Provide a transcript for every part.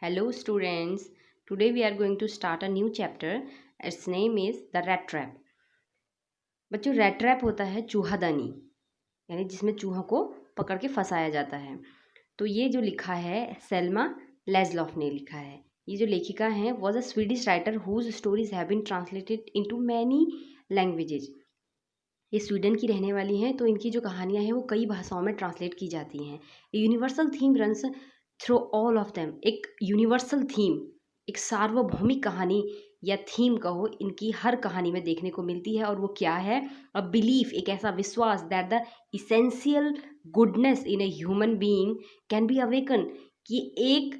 Hello students, today we are going to start a new chapter. Its name is the rat trap. बच्चों rat trap होता है चूहादानी, यानी जिसमें चूहों को पकड़ के फंसाया जाता है। तो ये जो लिखा है सेल्मा लेज़लॉफ ने लिखा है। ये जो लेखिका हैं was a Swedish writer whose stories have been translated into many languages. ये स्वीडन की रहने वाली हैं, तो इनकी जो कहानियाँ हैं वो कई भाषाओं में ट्रांसलेट की जाती हैं। Universal theme runs through all of them. एक यूनिवर्सल थीम, एक सार्वभौमिक कहानी या थीम कहो, इनकी हर कहानी में देखने को मिलती है। और वो क्या है? अ बिलीफ, एक ऐसा विश्वास that the essential goodness in a human being can be awaken, कि एक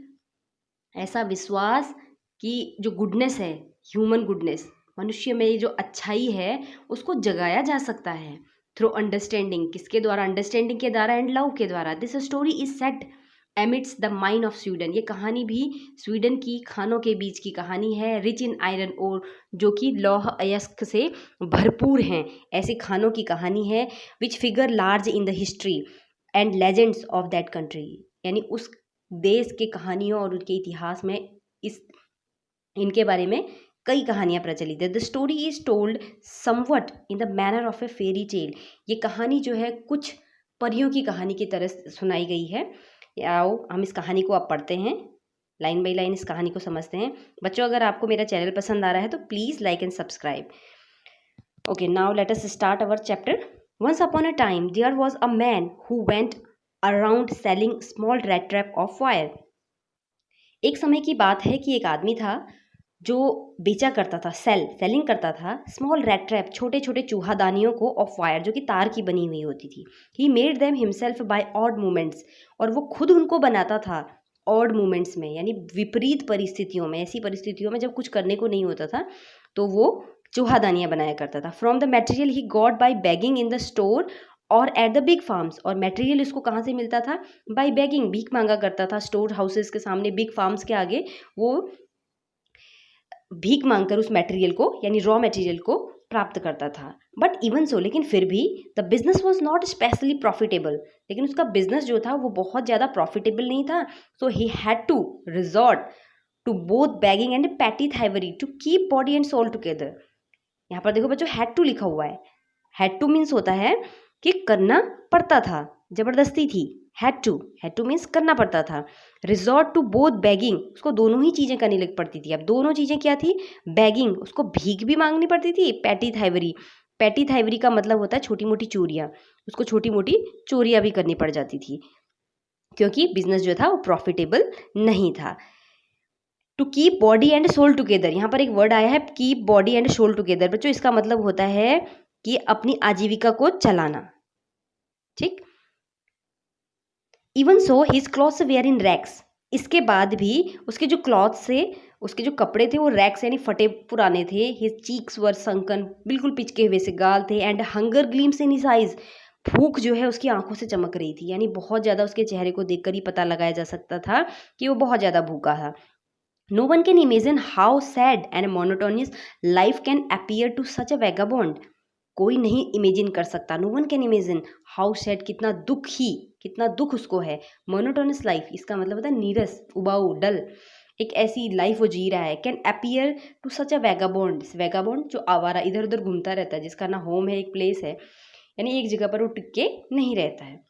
ऐसा विश्वास कि जो गुडनेस है, ह्यूमन गुडनेस, मनुष्य में ये जो अच्छाई है उसको जगाया जा सकता है थ्रू अंडरस्टैंडिंग। किसके द्वारा? अंडरस्टैंडिंग के द्वारा एंड लव के द्वारा। This story is set amidst the mine of Sweden. ये कहानी भी स्वीडन की खानों के बीच की कहानी है। रिच इन आयरन ओर, जो कि लौह अयस्क से भरपूर हैं, ऐसे खानों की कहानी है। Which figure large in the history and legends of that country, यानी उस देश के कहानियों और उनके इतिहास में इस इनके बारे में कई कहानियाँ प्रचलित है। The story is told somewhat in the manner of A fairy tale. ये कहानी जो है कुछ परियों की कहानी की तरह सुनाई गई है। आओ हम इस कहानी को अब पढ़ते हैं, लाइन बाई लाइन इस कहानी को समझते हैं। बच्चों, अगर आपको मेरा चैनल पसंद आ रहा है तो please like and subscribe. Okay, now let us start our chapter. Once upon a time there was a man who went around selling small red trap of fire. एक समय की बात है कि एक आदमी था जो बेचा करता था, सेलिंग करता था स्मॉल रेड ट्रैप, छोटे छोटे चूहादानियों को, ऑफ वायर, जो कि तार की बनी हुई होती थी। He made them himself by odd movements, और वो खुद उनको बनाता था ऑड मूवमेंट्स में, यानी विपरीत परिस्थितियों में, ऐसी परिस्थितियों में जब कुछ करने को नहीं होता था तो वो चूहादानियाँ बनाया करता था। From the material he got by begging in the store और एट द बिग फार्म्स। और मटेरियल इसको कहाँ से मिलता था? बाय बेगिंग, भीख मांगा करता था स्टोर हाउसेस के सामने, बिग फार्म्स के आगे वो भीख मांगकर उस मटेरियल को, यानी रॉ मटेरियल को प्राप्त करता था। बट इवन सो, लेकिन फिर भी the business was not specially profitable, लेकिन उसका बिजनेस जो था वो बहुत ज़्यादा प्रॉफिटेबल नहीं था। So he had to resort to both begging and petty thievery to keep body and soul together. यहाँ पर देखो बच्चों, हैड टू लिखा हुआ है। हैड टू मीन्स होता है कि करना पड़ता था, जबरदस्ती थी। हैड टू मीन्स करना पड़ता था। रिजॉर्ट टू बोथ बैगिंग, उसको दोनों ही चीज़ें करनी लग पड़ती थी। अब दोनों चीज़ें क्या थी? बैगिंग, उसको भीख भी मांगनी पड़ती थी। पैटी थाइवरी का मतलब होता है छोटी मोटी चोरियाँ, उसको छोटी मोटी चोरियाँ भी करनी पड़ जाती थी, क्योंकि बिजनेस जो था वो प्रॉफिटेबल नहीं था। To keep body and soul together, यहाँ पर एक वर्ड आया है keep body and soul together. बच्चों, इसका मतलब होता है कि अपनी आजीविका को चलाना। ठीक। Even so his clothes were in rags, इसके बाद भी उसके जो क्लॉथ्स थे, उसके जो कपड़े थे वो रैक्स यानी फटे पुराने थे। हिज चीक्स वर संकन, बिल्कुल पिचके हुए से गाल थे। And hunger gleams in his eyes, भूख जो है उसकी आंखों से चमक रही थी, यानी बहुत ज़्यादा उसके चेहरे को देखकर ही पता लगाया जा सकता था कि वो बहुत ज़्यादा भूखा था। No one can imagine how sad and monotonous life can appear to such a vagabond. कोई नहीं इमेजिन कर सकता, no one can imagine how sad, कितना कितना दुख उसको है। मोनोटोनस लाइफ, इसका मतलब होता है नीरस, उबाऊ, डल, एक ऐसी लाइफ वो जी रहा है। Can appear to such a vagabond, vagabond जो आवारा इधर उधर घूमता रहता है, जिसका ना होम है, एक प्लेस है, यानी एक जगह पर वो टिक के नहीं रहता है।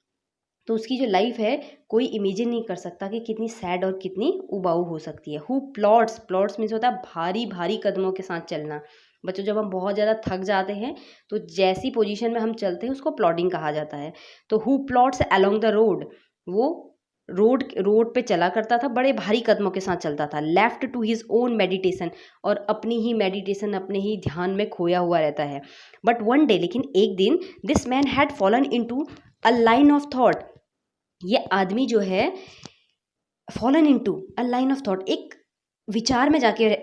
तो उसकी जो लाइफ है कोई इमेजिन नहीं कर सकता कि कितनी सैड और कितनी उबाऊ हो सकती है। हु प्लॉट्स, प्लॉट्स मीन्स होता है भारी भारी कदमों के साथ चलना। बच्चों, जब हम बहुत ज़्यादा थक जाते हैं तो जैसी पोजीशन में हम चलते हैं उसको प्लॉटिंग कहा जाता है। तो who plots along the road, वो रोड पे चला करता था, बड़े भारी कदमों के साथ चलता था। Left to his own meditation, और अपनी ही मेडिटेशन, अपने ही ध्यान में खोया हुआ रहता है। बट वन डे, लेकिन एक दिन, this man had fallen into a line of thought, ये आदमी जो है fallen into a line of thought, एक विचार में जाके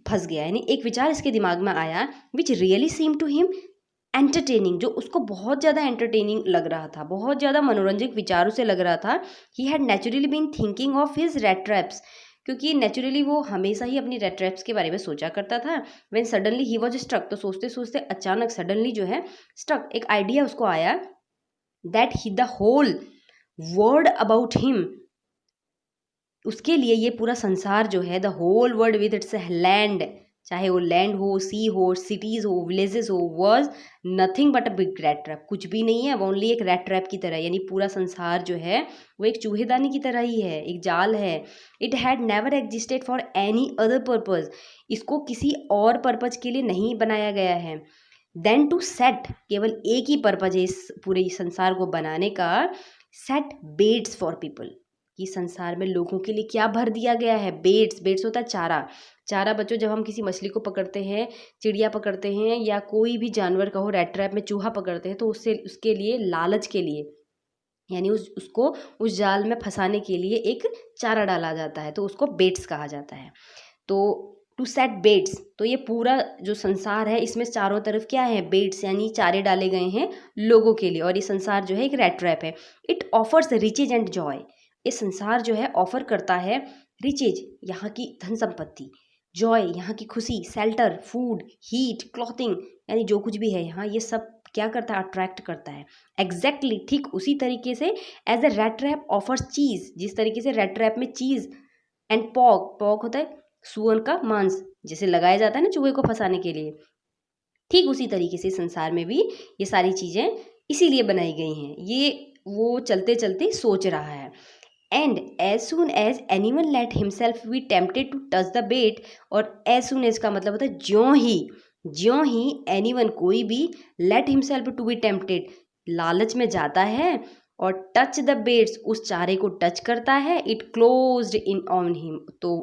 फंस गया, यानी एक विचार इसके दिमाग में आया which really seem to him entertaining, जो उसको बहुत ज़्यादा एंटरटेनिंग लग रहा था, बहुत ज़्यादा मनोरंजक विचारों से लग रहा था। He had naturally been thinking of his red traps, क्योंकि नेचुरली वो हमेशा ही अपनी रेड ट्रैप्स के बारे में सोचा करता था। When suddenly he was struck, तो सोचते सोचते अचानक सडनली जो है स्ट्रक, एक आइडिया उसको आया, that he the whole world about him, उसके लिए ये पूरा संसार जो है, the whole world with its land, चाहे वो लैंड हो, सी हो, सिटीज़ हो, विलेजेस हो, was nothing but a big rat trap, कुछ भी नहीं है, वो ओनली एक रैट ट्रैप की तरह, यानी पूरा संसार जो है वो एक चूहेदानी की तरह ही है, एक जाल है। It had never existed for any other purpose, इसको किसी और पर्पज़ के लिए नहीं बनाया गया है। देन टू सेट, केवल एक ही पर्पज़ है इस पूरे संसार को बनाने का, सेट बेट्स फॉर पीपल, कि संसार में लोगों के लिए क्या भर दिया गया है। बेट्स, बेट्स होता है चारा। चारा बच्चों, जब हम किसी मछली को पकड़ते हैं, चिड़िया पकड़ते हैं, या कोई भी जानवर कहो, रैट ट्रैप में चूहा पकड़ते हैं, तो उससे उसके लिए लालच के लिए, यानी उसको उस जाल में फंसाने के लिए एक चारा डाला जाता है, तो उसको बेट्स कहा जाता है। तो टू सेट बेट्स, तो ये पूरा जो संसार है इसमें चारों तरफ क्या है, बेट्स, यानी चारे डाले गए हैं लोगों के लिए, और ये संसार जो है एक रैट ट्रैप है। It offers riches and joy, ये संसार जो है ऑफर करता है रिचेज, यहाँ की धन संपत्ति, जॉय, यहाँ की खुशी, शेल्टर, फूड, हीट, क्लॉथिंग, यानी जो कुछ भी है यहाँ, ये सब क्या करता है, अट्रैक्ट करता है। एग्जैक्टली, ठीक उसी तरीके से as a rat trap offers cheese, जिस तरीके से रैट ट्रैप में चीज़ एंड पॉक, पॉक होता है सुअर का मांस, जैसे लगाया जाता है ना चूहे को फंसाने के लिए, ठीक उसी तरीके से संसार में भी ये सारी चीज़ें इसीलिए बनाई गई हैं। ये वो चलते चलते सोच रहा है। And as soon as anyone let himself be tempted to touch the bait, और एज सुन एज का मतलब होता है ज्यों ही एनीवन, कोई भी, let himself to be tempted, लालच में जाता है और टच द बेट्स, उस चारे को टच करता है, it closed in on him, तो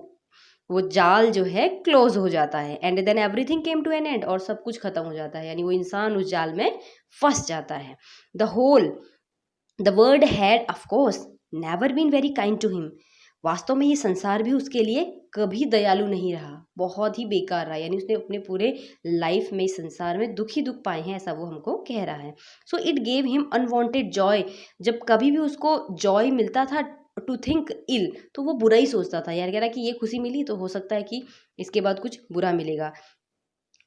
वो जाल जो है क्लोज हो जाता है। And then everything came to an end, और सब कुछ खत्म हो जाता है, यानी वो इंसान उस जाल में फंस जाता है। The world had of course never been very kind to him, वास्तव में ये संसार भी उसके लिए कभी दयालु नहीं रहा, बहुत ही बेकार रहा, यानी उसने अपने पूरे लाइफ में इस संसार में दुख ही दुख पाए हैं, ऐसा वो हमको कह रहा है। So it gave him unwanted Joy, जब कभी भी उसको जॉय मिलता था, टू थिंक इल, तो वो बुरा ही सोचता था, यार कह रहा कि ये खुशी मिली तो हो सकता है कि इसके बाद कुछ बुरा मिलेगा।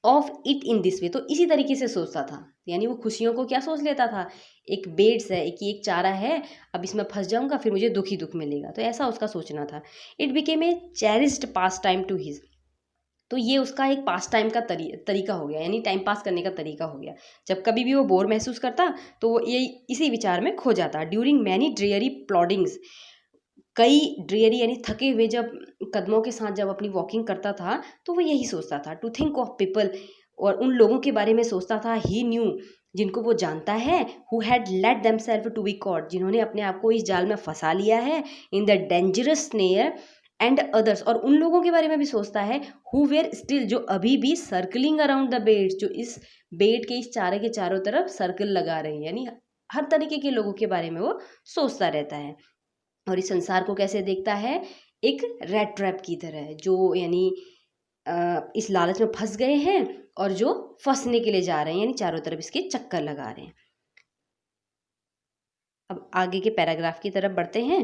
Of it in this way, तो इसी तरीके से सोचता था, यानी वो खुशियों को क्या सोच लेता था, एक बेड्स है, एक चारा है, अब इसमें फंस जाऊंगा फिर मुझे दुख ही दुख मिलेगा, तो ऐसा उसका सोचना था। It became a cherished pastime to his, तो ये उसका एक पास टाइम का तरीका हो गया, यानी टाइम पास करने का तरीका हो गया। जब कभी भी वो बोर महसूस करता तो वो ये इसी विचार में खो जाता। ड्यूरिंग मैनी ड्रियरी प्लॉडिंग्स, कई ड्रियरी यानी थके हुए जब कदमों के साथ जब अपनी वॉकिंग करता था, तो वो यही सोचता था, टू थिंक ऑफ पीपल, और उन लोगों के बारे में सोचता था, ही न्यू, जिनको वो जानता है, who had let themselves to be caught, जिन्होंने अपने आप को इस जाल में फंसा लिया है, in the dangerous snare and others, और उन लोगों के बारे में भी सोचता है, हु वेयर स्टिल, जो अभी भी सर्कलिंग अराउंड द बेट, जो इस बेट के इस चारे के चारों तरफ सर्कल लगा रहे हैं, यानी हर तरीके के लोगों के बारे में वो सोचता रहता है। और इस संसार को कैसे देखता है, एक रैट ट्रैप की तरह, जो यानी इस लालच में फंस गए हैं और जो फंसने के लिए जा रहे हैं, यानी चारों तरफ इसके चक्कर लगा रहे हैं। अब आगे के पैराग्राफ की तरफ बढ़ते हैं।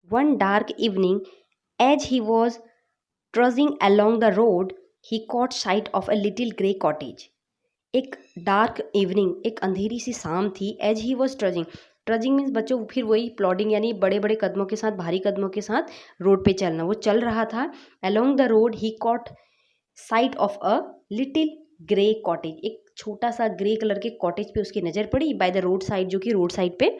One dark evening as he was trudging along the road he caught sight of a little grey cottage. एक डार्क इवनिंग, एक अंधेरी सी शाम थी, as he was trudging, trudging means बच्चों फिर वही प्लॉडिंग, यानी बड़े बड़े कदमों के साथ, भारी कदमों के साथ रोड पे चलना, वो चल रहा था। Along the road he caught sight of a little grey cottage, एक छोटा सा ग्रे कलर के कॉटेज पे उसकी नज़र पड़ी, बाय द रोड साइड, जो कि रोड साइड पे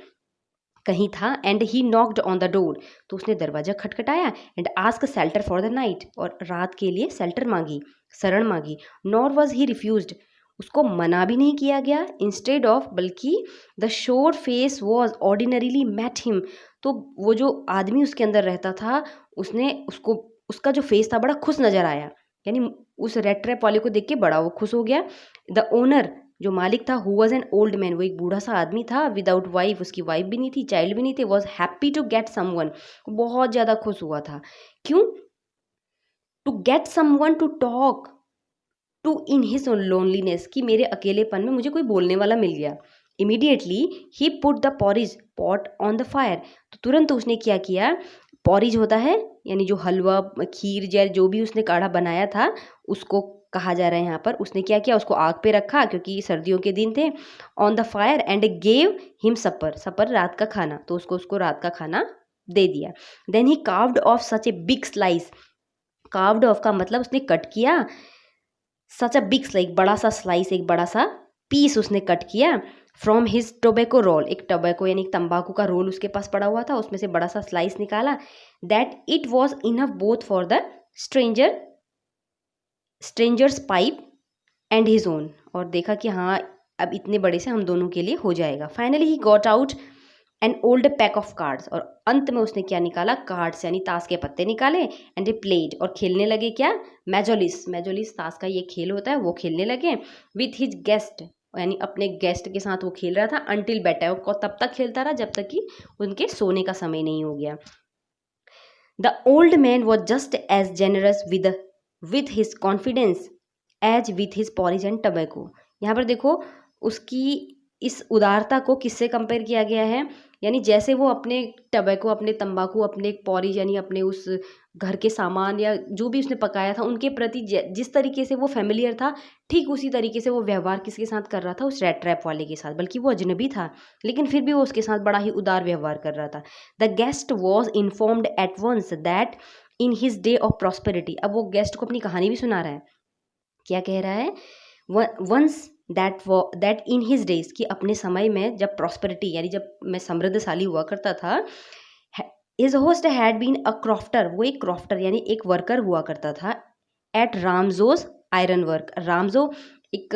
कहीं था। And he knocked on the door, तो उसने दरवाज़ा खटखटाया। And ask shelter for the night, और रात के लिए शेल्टर मांगी, शरण मांगी। नॉर वॉज ही रिफ्यूज्ड, उसको मना भी नहीं किया गया, इंस्टेड ऑफ, बल्कि the sour face was ordinarily met him, तो वो जो आदमी उसके अंदर रहता था, उसने उसको, उसका जो फेस था बड़ा खुश नज़र आया, यानी उस रेड ट्रैप वाले को देख के बड़ा वो खुश हो गया। द ओनर, जो मालिक था, who was an old man, वो एक बूढ़ा सा आदमी था, विदाउट वाइफ, उसकी वाइफ भी नहीं थी, चाइल्ड भी नहीं थे, was happy to get someone, बहुत ज़्यादा खुश हुआ था। क्यों? To get someone to talk to in his loneliness, कि मेरे अकेलेपन में मुझे कोई बोलने वाला मिल गया। Immediately he put the porridge pot on the fire, तो तुरंत उसने क्या किया, पॉरिज होता है यानी जो हलवा, खीर, जैर, जो भी उसने काढ़ा बनाया था उसको कहा जा रहा है यहाँ पर, उसने क्या किया, उसको आग पे रखा क्योंकि सर्दियों के दिन थे, on the fire, and gave him supper, supper रात का खाना, तो उसको रात का खाना दे दिया। Then he carved off such a big slice, carved off का मतलब उसने कट किया, सच अ बिग स्लाइस, बड़ा सा स्लाइस, एक बड़ा सा पीस उसने कट किया फ्रॉम हिज टोबैको रोल, एक टोबैको यानी तंबाकू का रोल उसके पास पड़ा हुआ था, उसमें से बड़ा सा स्लाइस निकाला। That it was enough both for the strangers pipe and his own, और देखा कि हाँ अब इतने बड़े से हम दोनों के लिए हो जाएगा। Finally he got out an old pack of cards, और अंत में उसने क्या निकाला, कार्ड्स यानी ताश के पत्ते निकाले, एंड ए प्लेड, और खेलने लगे क्या, मैजोलिस, मैजोलिस ताश का ये खेल होता है वो खेलने लगे। विथ हिज गेस्ट, यानी अपने गेस्ट के साथ वो खेल रहा था, अनटिल बेड टाइम, वो तब तक खेलता रहा जब तक कि उनके सोने का समय नहीं हो गया। The old man was just as generous with his confidence as with his porridge and tobacco. यहाँ पर देखो उसकी इस उदारता को किससे कंपेयर किया गया है, यानी जैसे वो अपने टबैको, अपने तंबाकू, अपने पॉरिज यानी अपने उस घर के सामान या जो भी उसने पकाया था उनके प्रति जिस तरीके से वो फेमिलियर था, ठीक उसी तरीके से वो व्यवहार किसके साथ कर रहा था, उस रेड ट्रैप वाले के साथ। बल्कि वो अजनबी था लेकिन फिर भी वो उसके साथ बड़ा ही उदार व्यवहार कर रहा था। The guest was informed at once that in his day of prosperity, अब वो गेस्ट को अपनी कहानी भी सुना रहा है, क्या कह रहा है, once that in his days, कि अपने समय में जब प्रॉस्पेरिटी यानी जब मैं समृद्धशाली हुआ करता था, his host had been a crofter, वो एक क्रॉफ्टर यानी एक वर्कर हुआ करता था, at Ramsjo's iron work, Ramsjo एक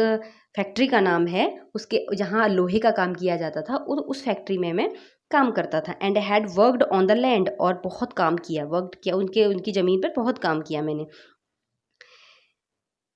फैक्ट्री का नाम है, उसके जहाँ लोहे का काम किया जाता था उस फैक्ट्री में मैं काम करता था। And had worked on the land, और बहुत काम किया, वर्कड किया, उनकी ज़मीन पर बहुत काम किया मैंने।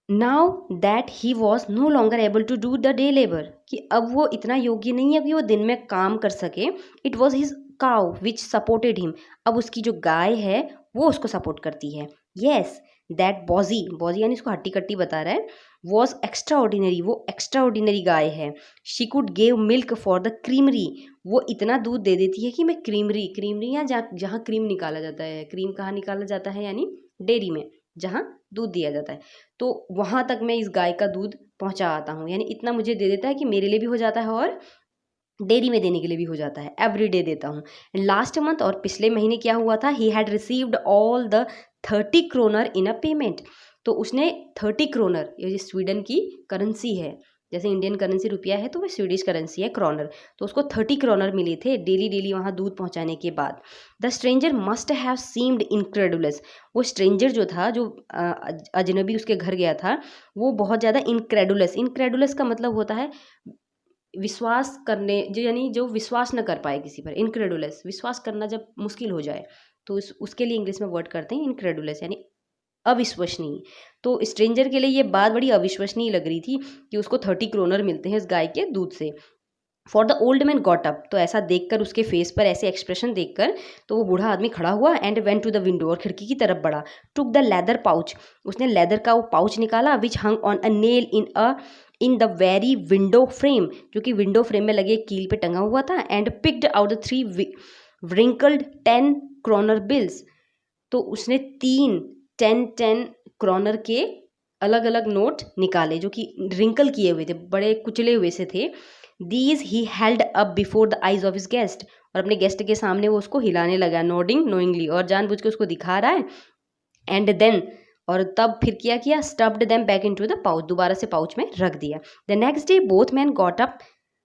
Now that he was no longer able to do the day labour, कि अब वो इतना योग्य नहीं है कि वो दिन में काम कर सके। It was his cow which supported him, अब उसकी जो गाय है वो उसको सपोर्ट करती है। येस दैट बॉजी, बॉजी यानी इसको हट्टी कट्टी बता रहा है, वॉज एक्स्ट्रा ऑर्डिनरी, वो एक्स्ट्रा ऑर्डिनरी गाय है। She could gave milk for the creamery, वो इतना दूध दे देती है कि मैं क्रीमरी, क्रीमरी या जहाँ क्रीम निकाला जाता है, क्रीम कहाँ निकाला जाता है, यानी डेयरी में जहाँ दूध दिया जाता है, तो वहाँ तक मैं इस गाय का दूध पहुँचा आता हूँ, यानी इतना मुझे दे देता है कि मेरे लिए भी हो जाता है और डेयरी में देने के लिए भी हो जाता है, एवरी डे देता हूँ। लास्ट मंथ, और पिछले महीने क्या हुआ था, he had received all the 30 kronor in a payment, तो उसने 30 क्रोनर, ये स्वीडन की करेंसी है, जैसे इंडियन करेंसी रुपया है तो वो स्वीडिश करेंसी है क्रोनर, तो उसको 30 क्रोनर मिले थे डेली डेली वहाँ दूध पहुँचाने के बाद। The stranger must have seemed incredulous, वो स्ट्रेंजर जो था, जो अजनबी उसके घर गया था, वो बहुत ज़्यादा इनक्रेडुलस, इनक्रेडुलस का मतलब होता है विश्वास करने, जो यानी जो विश्वास न कर पाए किसी पर, इनक्रेडुलस विश्वास करना जब मुश्किल हो जाए तो उसके लिए इंग्लिश में वर्ड करते हैं इनक्रेडुलस, यानी अविश्वसनीय। तो स्ट्रेंजर के लिए ये बात बड़ी अविश्वसनीय लग रही थी कि उसको 30 क्रोनर मिलते हैं इस गाय के दूध से। For the old man got up, तो ऐसा देखकर, उसके फेस पर ऐसे एक्सप्रेशन देखकर, तो वो बूढ़ा आदमी खड़ा हुआ and went to the window, और खिड़की की तरफ बढ़ा। टुक द लेदर पाउच, उसने लेदर का वो पाउच निकाला, which hung on a nail in the very window frame, जो कि विंडो फ्रेम में लगे कील पे टंगा हुआ था। And picked out the 3 wrinkled 10 kronor bills, तो उसने 3 10 क्रोनर के अलग अलग नोट निकाले जो कि रिंकल किए हुए थे, बड़े कुचले हुए से थे। These he held up before the eyes of his guest, और अपने गेस्ट के सामने वो उसको हिलाने लगा, नोडिंग नोइंगली, और जानबूझ के उसको दिखा रहा है। एंड देन, और तब फिर क्या किया, stuffed them back into the pouch, दोबारा से पाउच में रख दिया। The next day both man got up,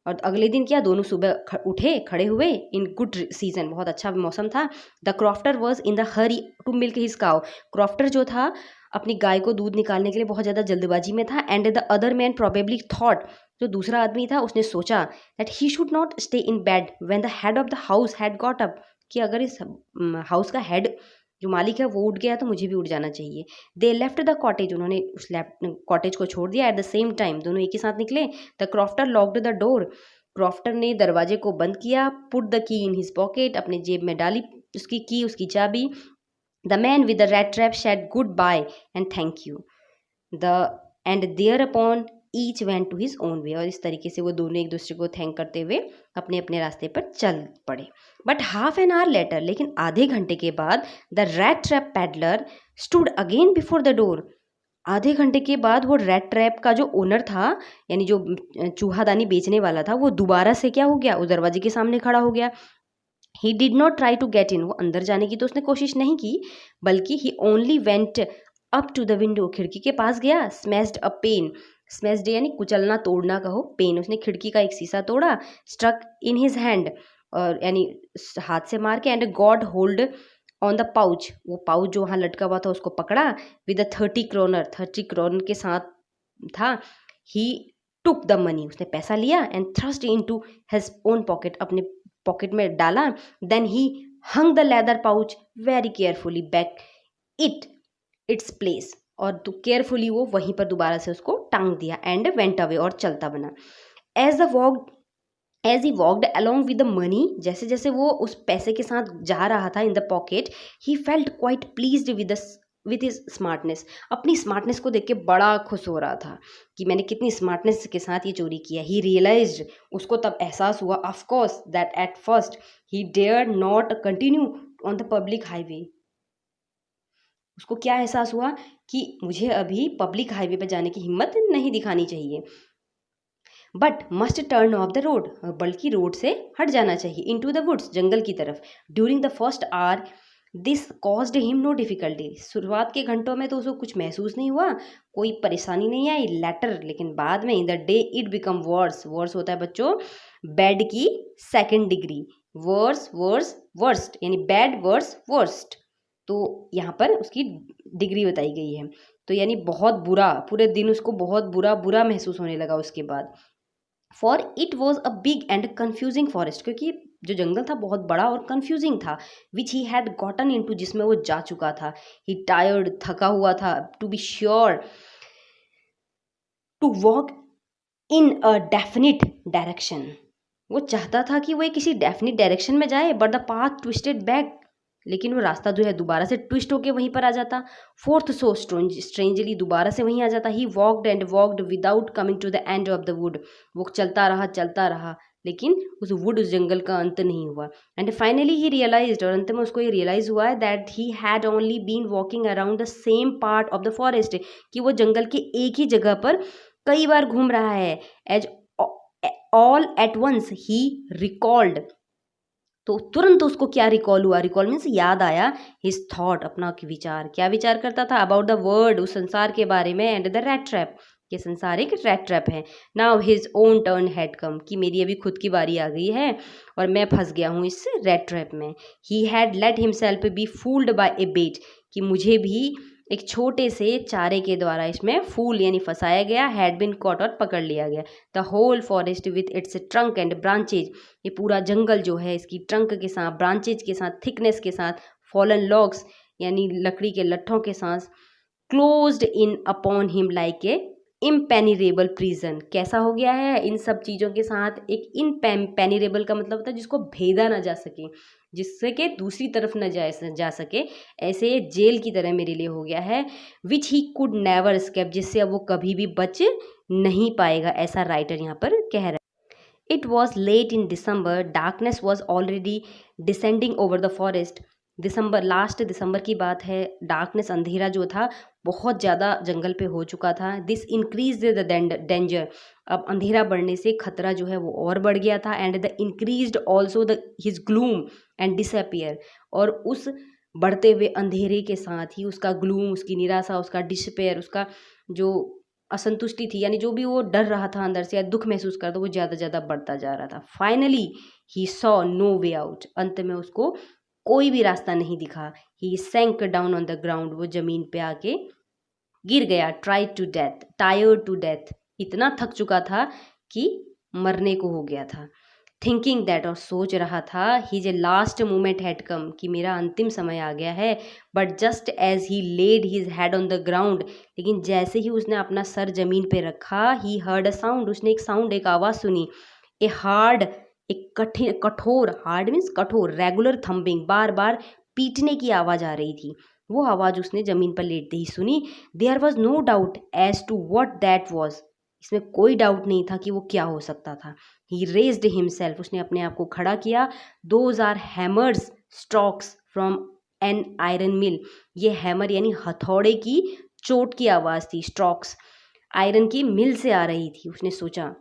और अगले दिन क्या, दोनों सुबह उठे, खड़े हुए, इन गुड सीजन, बहुत अच्छा मौसम था। The crofter was in the hurry to milk his cow, crofter जो था अपनी गाय को दूध निकालने के लिए बहुत ज़्यादा जल्दबाजी में था। And the other man probably thought, जो दूसरा आदमी था उसने सोचा, that he should not stay in bed when the head of the house had got up, कि अगर इस हाउस का हेड जो मालिक है वो उठ गया तो मुझे भी उठ जाना चाहिए। दे लेफ्ट द कॉटेज, उन्होंने उस कॉटेज को छोड़ दिया। एट द सेम टाइम दोनों एक ही साथ निकले। The crofter locked the door, crofter ने दरवाजे को बंद किया। Put the key in his pocket, अपने जेब में डाली उसकी की, उसकी चाबी। The man with the red trap said goodbye and thank you, and thereupon each went to his own way, और इस तरीके से वो दोनों एक दूसरे को थैंक करते हुए अपने अपने रास्ते पर चल पड़े। But half an hour later, लेकिन आधे घंटे के बाद, the red trap peddler stood again before the door, आधे घंटे के बाद वो रेड ट्रैप का जो ओनर था, यानी जो चूहादानी बेचने वाला था, वो दोबारा से क्या हो गया, उस दरवाजे के सामने खड़ा हो गया। He did not try to get in, वो अंदर जाने की तो उसने कोशिश नहीं की, बल्कि he only went up to the window, खिड़की के पास गया, स्मैश्ड अ पेन, स्मैश्ड यानी कुचलना तोड़ना कहो, पेन उसने खिड़की का एक शीशा तोड़ा, स्ट्रक इन हिज हैंड, और यानी हाथ से मार के, and God hold on the pouch, वो पाउच जो वहाँ लटका हुआ था उसको पकड़ा, विद अ 30 क्रोनर, 30 क्रोनर के साथ था। ही टुक द मनी, उसने पैसा लिया, and thrust in to his own pocket, अपने पॉकेट में डाला, then he hung the leather pouch very carefully back it its place, और तो केयरफुली वो वहीं पर दोबारा से उसको टांग दिया, एंड वेंट अवे, और चलता बना। As he walked along with the money, जैसे जैसे वो उस पैसे के साथ जा रहा था in the pocket, he felt quite pleased with his smartness, अपनी स्मार्टनेस को देख के बड़ा खुश हो रहा था कि मैंने कितनी स्मार्टनेस के साथ ये चोरी किया। ही रियलाइज्ड, उसको तब एहसास हुआ, of course that at first he dare not continue on the public highway, उसको क्या एहसास हुआ कि मुझे अभी पब्लिक हाईवे पर जाने की हिम्मत नहीं दिखानी चाहिए, but must turn off the road, बल्कि रोड से हट जाना चाहिए, इन टू द वुड्स, जंगल की तरफ। During the first hour this caused him no difficulty, शुरुआत के घंटों में तो उसको कुछ महसूस नहीं हुआ, कोई परेशानी नहीं आई, लेटर, लेकिन बाद में in the day it become worse, worse होता है बच्चों बैड की second degree, worse worse worst, यानी बैड वर्स वर्स्ट, तो यहाँ पर उसकी डिग्री बताई गई है, तो यानी बहुत बुरा, पूरे दिन उसको बहुत बुरा बुरा महसूस होने लगा उसके बाद। For it was a big and confusing forest, क्योंकि जो जंगल था बहुत बड़ा और कन्फ्यूजिंग था, which he had gotten into, जिसमें वो जा चुका था। ही टायर्ड, थका हुआ था, to be sure to walk in a definite direction, वो चाहता था कि वो किसी डेफिनिट डायरेक्शन में जाए, but the path twisted back, लेकिन वो रास्ता जो है दोबारा से ट्विस्ट होके वहीं पर आ जाता। फोर्थ सो स्ट्रेंजली, दोबारा से वहीं आ जाता। He walked and walked without coming to the end of the wood, वो चलता रहा, लेकिन उस वुड, उस जंगल का अंत नहीं हुआ। एंड फाइनली ही रियलाइज्ड, और अंत में उसको ये रियलाइज हुआ है that he had only been walking around the same part of the forest, कि वो जंगल के एक ही जगह पर कई बार घूम रहा है। As all at once he recalled, तो तुरंत उसको क्या रिकॉल हुआ, रिकॉल मीन्स याद आया, हिज थॉट, अपना विचार, क्या विचार करता था, अबाउट द वर्ल्ड, उस संसार के बारे में, एंड द रैट ट्रैप, ये संसार एक रैट ट्रैप है। Now his own turn had come, कि मेरी अभी खुद की बारी आ गई है और मैं फंस गया हूँ इस रैट ट्रैप में। He had let himself be fooled by a bait, कि मुझे भी एक छोटे से चारे के द्वारा इसमें फूल यानी फंसाया गया, हैड बिन कॉट, और पकड़ लिया गया। The whole forest with its trunk and branches, ये पूरा जंगल जो है इसकी ट्रंक के साथ, ब्रांचेज के साथ, थिकनेस के साथ, फॉलन लॉग्स यानी लकड़ी के लट्ठों के साथ, closed in upon him like an impenetrable prison, कैसा हो गया है इन सब चीज़ों के साथ, एक इनपेनिरेबल का मतलब होता है जिसको भेदा ना जा सके, जिससे कि दूसरी तरफ न जा सके, ऐसे जेल की तरह मेरे लिए हो गया है। विच ही कुड नेवर स्केप, जिससे अब वो कभी भी बच नहीं पाएगा, ऐसा राइटर यहाँ पर कह रहा है। It was late in December, darkness was already descending over the forest, December, last December की बात है, डार्कनेस, अंधेरा जो था बहुत ज़्यादा जंगल पे हो चुका था। दिस इंक्रीज द डेंजर, अब अंधेरा बढ़ने से खतरा जो है वो और बढ़ गया था। And the increased also the his gloom and disappear, और उस बढ़ते हुए अंधेरे के साथ ही उसका ग्लूम, उसकी निराशा, उसका डिसअपियर, उसका जो असंतुष्टि थी, यानी जो भी वो डर रहा था अंदर से या दुख महसूस करता, वो ज़्यादा ज़्यादा बढ़ता जा रहा था। Finally he saw no way out, अंत में उसको कोई भी रास्ता नहीं दिखा। He sank down on the ground, वो जमीन पे आके गिर गया। Try to death, tired to death, इतना थक चुका था कि मरने को हो गया था। थिंकिंग दैट, और सोच रहा था, his a last moment had come, कि मेरा अंतिम समय आ गया है। But just as he laid his head on the ground, लेकिन जैसे ही उसने अपना सर जमीन पे रखा, ही हर्ड अ साउंड, उसने एक साउंड, एक आवाज़ सुनी। ए हार्ड, एक कठोर, हार्ड मीन्स कठोर, रेगुलर थम्बिंग, बार बार पीटने की आवाज़ आ रही थी। वो आवाज़ उसने ज़मीन पर लेटते ही सुनी। There was no doubt as to what that was, इसमें कोई डाउट नहीं था कि वो क्या हो सकता था। ही रेज्ड हिमसेल्फ, उसने अपने आप को खड़ा किया। Those are hammers strokes from an iron mill, ये हैमर यानी हथौड़े की चोट की आवाज़ थी, स्ट्रोक्स आयरन की मिल से आ रही थी। उसने सोचा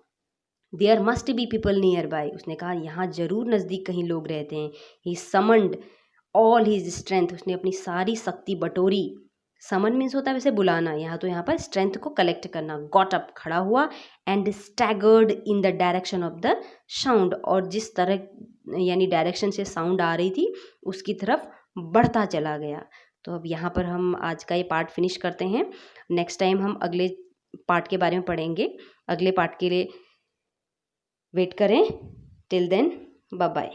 there must be people nearby, उसने कहा यहाँ ज़रूर नज़दीक कहीं लोग रहते हैं। He summoned all his strength, उसने अपनी सारी शक्ति बटोरी। समन मीन्स होता है वैसे बुलाना, यहाँ पर स्ट्रेंथ को कलेक्ट करना। गॉट अप, खड़ा हुआ, and staggered in the direction of the sound, और जिस तरह यानी डायरेक्शन से साउंड आ रही थी उसकी तरफ बढ़ता चला गया। तो अब यहाँ पर हम आज का ये पार्ट फिनिश करते हैं। नेक्स्ट टाइम हम अगले पार्ट के बारे में पढ़ेंगे। अगले पार्ट के लिए वेट करें। Till then, bye bye.